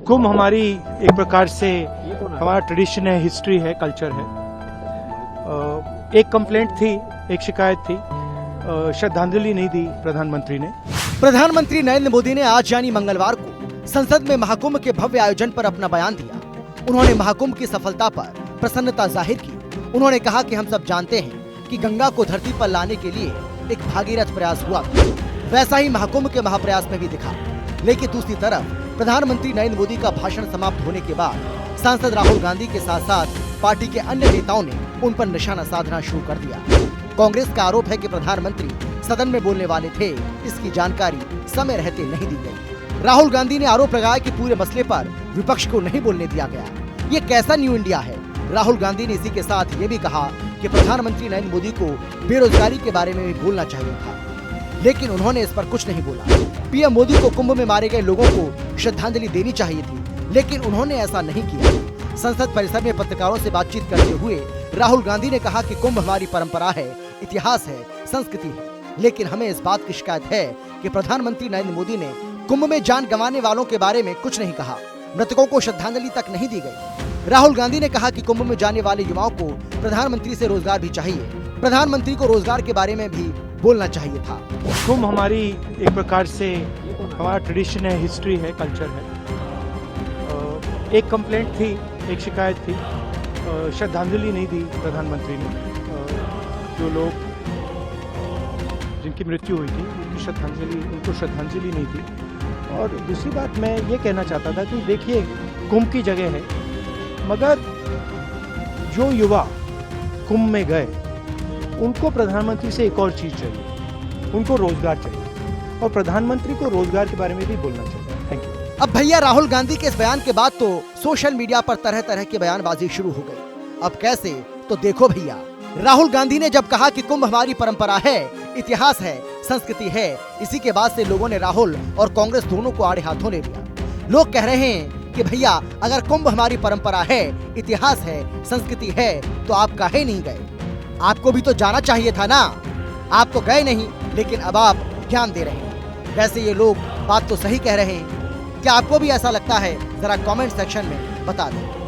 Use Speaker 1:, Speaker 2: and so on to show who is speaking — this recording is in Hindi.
Speaker 1: कुंभ हमारी एक प्रकार से हमारा ट्रेडिशन है, हिस्ट्री है, कल्चर है। एक कंप्लेंट थी, एक शिकायत थी, श्रद्धांजलि नहीं दी प्रधानमंत्री ने।
Speaker 2: प्रधानमंत्री नरेंद्र मोदी ने आज यानी मंगलवार को संसद में महाकुंभ के भव्य आयोजन पर अपना बयान दिया। उन्होंने महाकुंभ की सफलता पर प्रसन्नता जाहिर की। उन्होंने कहा कि हम सब जानते हैं कि गंगा को धरती पर लाने के लिए एक भागीरथ प्रयास हुआ, वैसा ही महाकुंभ के महाप्रयास में भी दिखा। लेकिन दूसरी तरफ प्रधानमंत्री नरेंद्र मोदी का भाषण समाप्त होने के बाद सांसद राहुल गांधी के साथ साथ पार्टी के अन्य नेताओं ने उन पर निशाना साधना शुरू कर दिया। कांग्रेस का आरोप है कि प्रधानमंत्री सदन में बोलने वाले थे, इसकी जानकारी समय रहते नहीं दी गई। राहुल गांधी ने आरोप लगाया कि पूरे मसले पर विपक्ष को नहीं बोलने दिया गया। ये कैसा न्यू इंडिया है? राहुल गांधी ने इसी के साथ ये भी कहा कि प्रधानमंत्री नरेंद्र मोदी को बेरोजगारी के बारे में भी बोलना चाहिए था, लेकिन उन्होंने इस पर कुछ नहीं बोला। पीएम मोदी को कुंभ में मारे गए लोगों को श्रद्धांजलि देनी चाहिए थी, लेकिन उन्होंने ऐसा नहीं किया। संसद परिसर में पत्रकारों से बातचीत करते हुए राहुल गांधी ने कहा कि कुंभ हमारी परंपरा है, इतिहास है, संस्कृति है, लेकिन हमें इस बात की शिकायत है कि प्रधानमंत्री नरेंद्र मोदी ने कुंभ में जान गंवाने वालों के बारे में कुछ नहीं कहा। मृतकों को श्रद्धांजलि तक नहीं दी गई। राहुल गांधी ने कहा कि कुंभ में जाने वाले युवाओं को प्रधानमंत्री से रोजगार भी चाहिए। प्रधानमंत्री को रोजगार के बारे में भी बोलना चाहिए था।
Speaker 1: कुंभ हमारी एक प्रकार से हमारा ट्रेडिशन है, हिस्ट्री है, कल्चर है। एक कंप्लेंट थी, एक शिकायत थी, श्रद्धांजलि नहीं दी प्रधानमंत्री ने। जो लोग जिनकी मृत्यु हुई थी उनको श्रद्धांजलि नहीं दी। और दूसरी बात मैं ये कहना चाहता था कि देखिए, कुंभ की जगह है, मगर जो युवा कुंभ में गए उनको प्रधानमंत्री से एक और चीज चाहिए, उनको रोजगार चाहिए, और प्रधानमंत्री को रोजगार के बारे में भी बोलना चाहिए। Thank you.
Speaker 2: अब भैया राहुल गांधी के इस बयान के बाद तो सोशल मीडिया पर तरह तरह की बयानबाजी शुरू हो गई। अब कैसे, तो देखो भैया, राहुल गांधी ने जब कहा कि कुंभ हमारी परंपरा है, इतिहास है, संस्कृति है, इसी के बाद से लोगों ने राहुल और कांग्रेस दोनों को आड़े हाथों ले लिया। लोग कह रहे हैं कि भैया अगर कुंभ हमारी परंपरा है, इतिहास है, संस्कृति है, तो आप काहे नहीं गए? आपको भी तो जाना चाहिए था ना। आप तो गए नहीं, लेकिन अब आप ज्ञान दे रहे हैं। वैसे ये लोग बात तो सही कह रहे हैं। क्या आपको भी ऐसा लगता है? जरा कमेंट सेक्शन में बता दें।